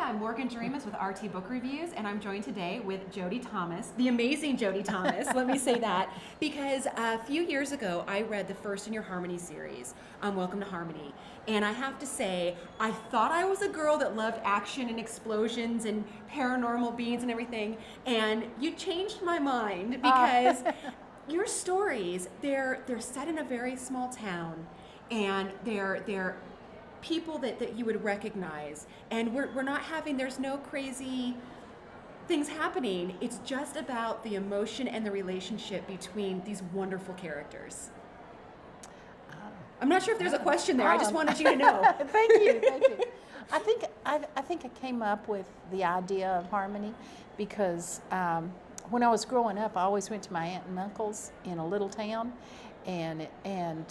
I'm Morgan Doremus with RT Book Reviews, and I'm joined today with Jodi Thomas, the amazing Jodi Thomas, let me say that, because a few years ago I read the first in your Harmony series, Welcome to Harmony, and I have to say, I thought I was a girl that loved action and explosions and paranormal beings and everything, and you changed my mind because your stories, they're set in a very small town, and they're people that you would recognize, and we're not having, there's no crazy things happening. It's just about the emotion and the relationship between these wonderful characters. I'm not sure if there's a question there. I just wanted you to know. Thank you. I think I came up with the idea of Harmony because when I was growing up, I always went to my aunt and uncle's in a little town, and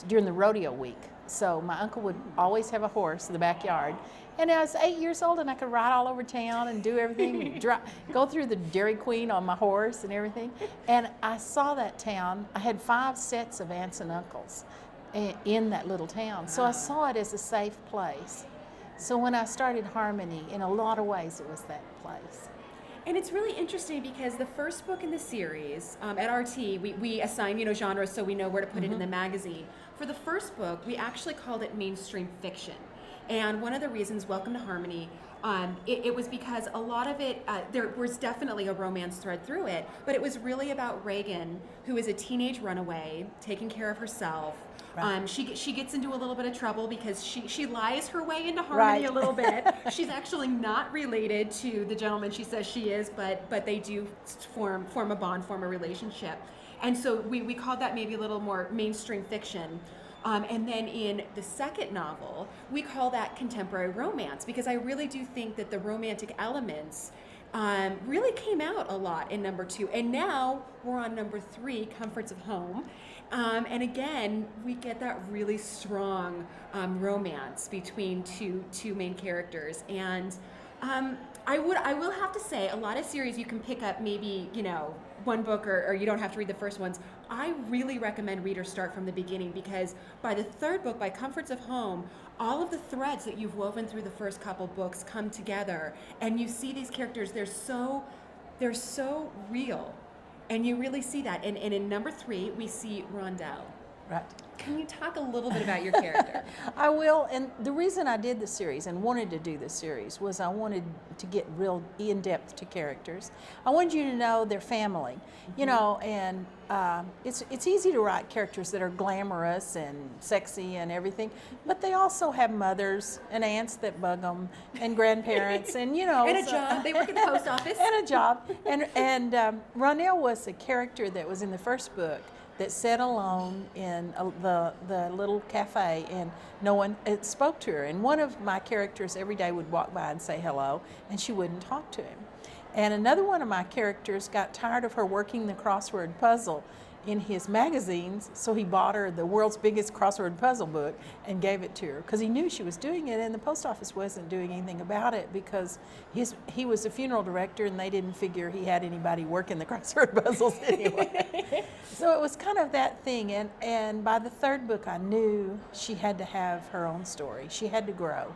during the rodeo week. So my uncle would always have a horse in the backyard, and I was 8 years old, and I could ride all over town and do everything, go through the Dairy Queen on my horse and everything. And I saw that town. I had 5 sets of aunts and uncles in that little town, so I saw it as a safe place. So when I started Harmony, in a lot of ways, it was that place. And it's really interesting because the first book in the series, at RT, we assign, genres so we know where to put it in the magazine. For the first book, we actually called it mainstream fiction. And one of the reasons, Welcome to Harmony, it was because a lot of it, there was definitely a romance thread through it, but it was really about Reagan, who is a teenage runaway, taking care of herself. Right. She gets into a little bit of trouble because she lies her way into Harmony a little bit. She's actually not related to the gentleman she says she is, but they do form a bond, form a relationship. And so we called that maybe a little more mainstream fiction. And then in the second novel, we call that contemporary romance, because I really do think that the romantic elements really came out a lot in number 2. And now we're on number 3, Comforts of Home. And again, we get that really strong romance between two main characters. And I will have to say, a lot of series you can pick up maybe, one book or you don't have to read the first ones. I really recommend readers start from the beginning, because by the third book, by Comforts of Home, all of the threads that you've woven through the first couple books come together, and you see these characters, they're so real, and you really see that. And in number 3, we see Rondell. Right. Can you talk a little bit about your character? I will, and the reason I did the series and wanted to do the series was I wanted to get real in-depth to characters. I wanted you to know their family, and it's easy to write characters that are glamorous and sexy and everything, but they also have mothers and aunts that bug them, and grandparents, and and a job. They work at the post office. And a job. And Rondell was a character that was in the first book that sat alone in the little cafe, and no one spoke to her. And one of my characters every day would walk by and say hello, and she wouldn't talk to him. And another one of my characters got tired of her working the crossword puzzle in his magazines, so he bought her the world's biggest crossword puzzle book and gave it to her, because he knew she was doing it, and the post office wasn't doing anything about it because he was a funeral director, and they didn't figure he had anybody working the crossword puzzles anyway. So it was kind of that thing, and by the third book I knew she had to have her own story. She had to grow.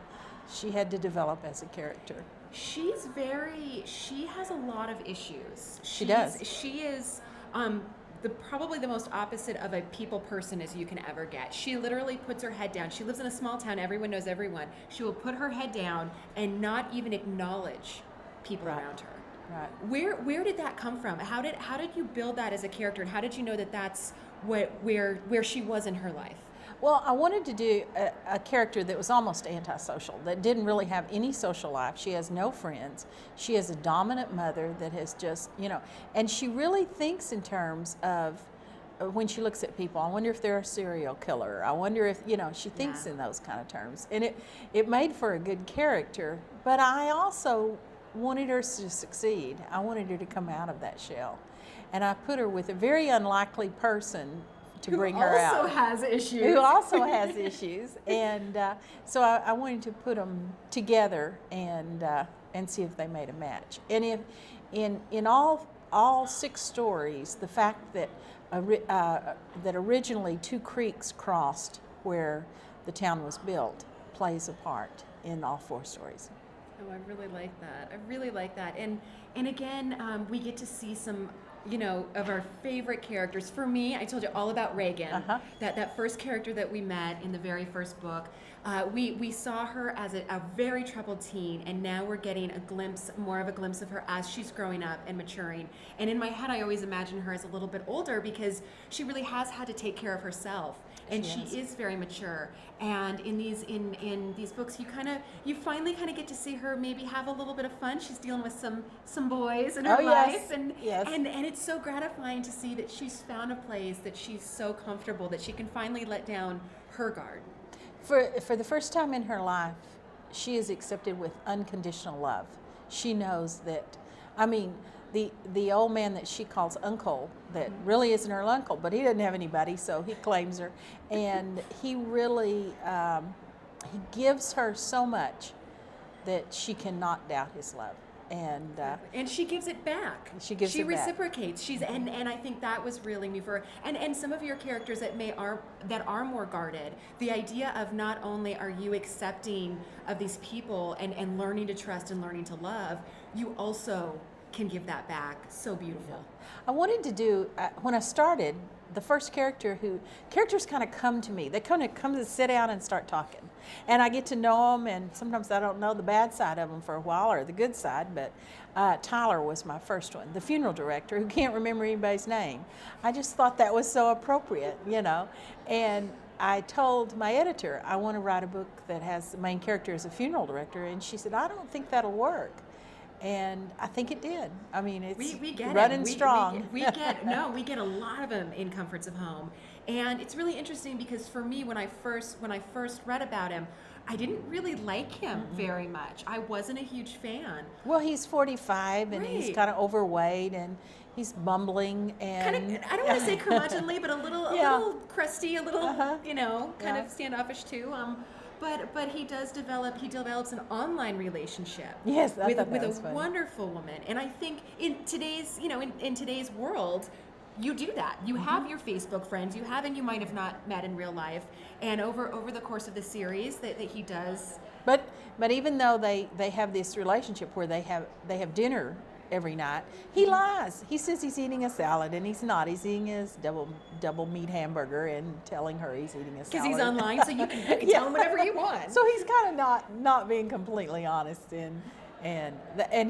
She had to develop as a character. She has a lot of issues. She does. She is probably the most opposite of a people person as you can ever get. She literally puts her head down. She lives in a small town. Everyone knows everyone. She will put her head down and not even acknowledge people around her. Right. Where did that come from? How did you build that as a character, and how did you know that that's where she was in her life? Well, I wanted to do a character that was almost antisocial, that didn't really have any social life. She has no friends. She has a dominant mother that has just, and she really thinks in terms of when she looks at people, I wonder if they're a serial killer. I wonder if, she thinks in those kind of terms. And it made for a good character, but I also wanted her to succeed. I wanted her to come out of that shell. And I put her with a very unlikely person to bring her out. Who also has issues. And so I wanted to put them together and see if they made a match. And if in all 6 stories, the fact that originally 2 creeks crossed where the town was built plays a part in all 4 stories. Oh, I really like that. I really like that. And again, we get to see some, of our favorite characters. For me, I told you all about Reagan. That first character that we met in the very first book. We saw her as a very troubled teen, and now we're getting more of a glimpse of her as she's growing up and maturing. And in my head, I always imagine her as a little bit older because she really has had to take care of herself, and she is very mature. And in these books, you finally kind of get to see her maybe have a little bit of fun. She's dealing with some boys in her life, and it's so gratifying to see that she's found a place that she's so comfortable that she can finally let down her guard. For the first time in her life, she is accepted with unconditional love. She knows that, I mean, the old man that she calls uncle, that really isn't her uncle, but he doesn't have anybody, so he claims her. And he really, he gives her so much that she cannot doubt his love. And she gives it back. She reciprocates. And I think that was really me for her. And some of your characters that are more guarded. The idea of not only are you accepting of these people and learning to trust and learning to love, you also can give that back. So beautiful. I wanted to do when I started. The first characters kind of come to me. They kind of come to sit down and start talking. And I get to know them, and sometimes I don't know the bad side of them for a while or the good side, but Tyler was my first one, the funeral director who can't remember anybody's name. I just thought that was so appropriate, And I told my editor, I want to write a book that has the main character as a funeral director, and she said, I don't think that'll work. And I think it did. I mean, it's running strong. We get a lot of them in Comforts of Home, and it's really interesting because for me, when I first read about him, I didn't really like him very much. I wasn't a huge fan. Well, he's 45 and he's kind of overweight and he's bumbling and I don't want to say curmudgeonly, but a little crusty, a little kind of standoffish too. But he develops an online relationship with a wonderful woman. And I think in today's, in today's world, you do that. You have your Facebook friends, and you might have not met in real life. And over the course of the series that he does. But even though they have this relationship where they have dinner every night, he lies. He says he's eating a salad, and he's not. He's eating his double meat hamburger and telling her he's eating a salad. Because he's online, so you can tell him whatever you want. So he's kind of not being completely honest, and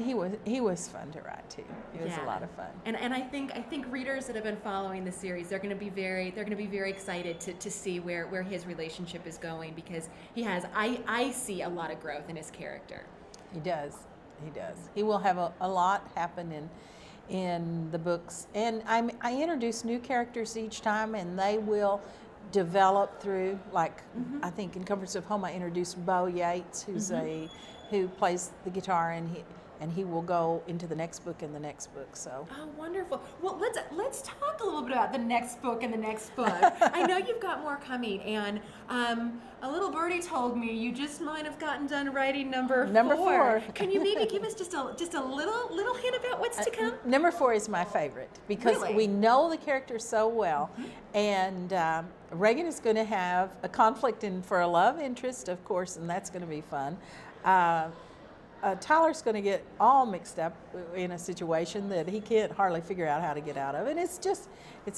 he was fun to write too. It was a lot of fun. And I think readers that have been following the series, they're going to be very excited to see where his relationship is going, because I see a lot of growth in his character. He does. He will have a lot happen in the books, and I introduce new characters each time, and they will develop through, like, I think in Comforts of Home I introduced Bo Yates, who plays the guitar, and he will go into the next book and the next book. So. Oh, wonderful. Well, let's talk a little bit about the next book and the next book. I know you've got more coming, and a little birdie told me you just might have gotten done writing number 4. Can you maybe give us just a little hint about what's to come? Number 4 is my favorite because we know the character so well, and Reagan is going to have a conflict for a love interest, of course, and that's going to be fun. Tyler's going to get all mixed up in a situation that he can't hardly figure out how to get out of, and it's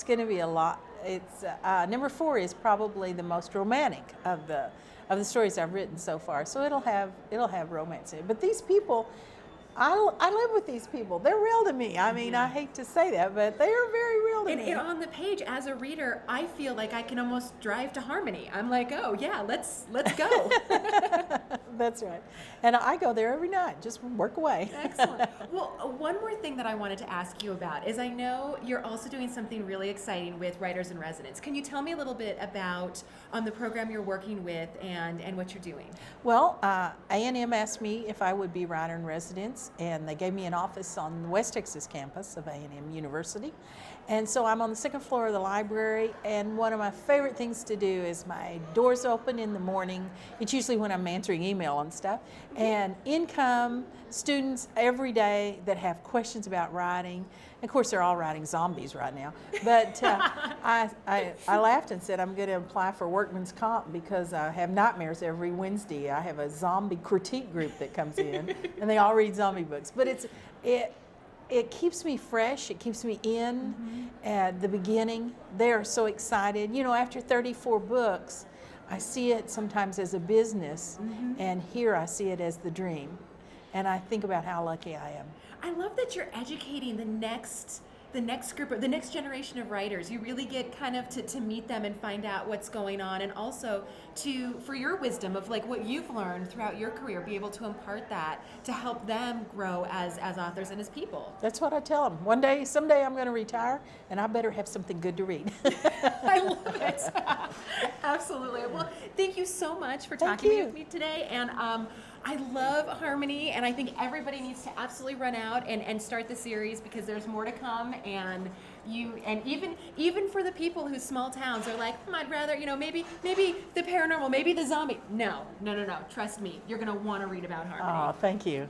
going to be a lot. It's number 4 is probably the most romantic of the stories I've written so far, so it'll have romance in it. But these people, I live with these people. They're real to me. I mean, I hate to say that, but they are very real to me. And on the page, as a reader, I feel like I can almost drive to Harmony. I'm like, oh yeah, let's go. That's right. And I go there every night, just work away. Excellent. Well, one more thing that I wanted to ask you about is I know you're also doing something really exciting with Writers in Residence. Can you tell me a little bit about the program you're working with and what you're doing? Well, A&M asked me if I would be Writer in Residence, and they gave me an office on the West Texas campus of A&M University. And so I'm on the 2nd floor of the library, and one of my favorite things to do is my doors open in the morning. It's usually when I'm answering emails email and stuff. And in-come students every day that have questions about writing. Of course, they're all writing zombies right now. But I laughed and said, I'm going to apply for workman's comp because I have nightmares every Wednesday. I have a zombie critique group that comes in, and they all read zombie books. But it keeps me fresh. It keeps me in at the beginning. They're so excited. You know, after 34 books, I see it sometimes as a business, and here I see it as the dream. And I think about how lucky I am. I love that you're educating the next group, the next generation of writers. You really get kind of to meet them and find out what's going on, and also for your wisdom of like what you've learned throughout your career, be able to impart that to help them grow as authors and as people. That's what I tell them. Someday I'm going to retire, and I better have something good to read. I love it. Absolutely. Well, thank you so much for talking with me today. And I love Harmony, and I think everybody needs to absolutely run out and start the series because there's more to come. And even for the people whose small towns are like, I'd rather, maybe the paranormal, maybe the zombie. No. Trust me, you're going to want to read about Harmony. Oh, thank you.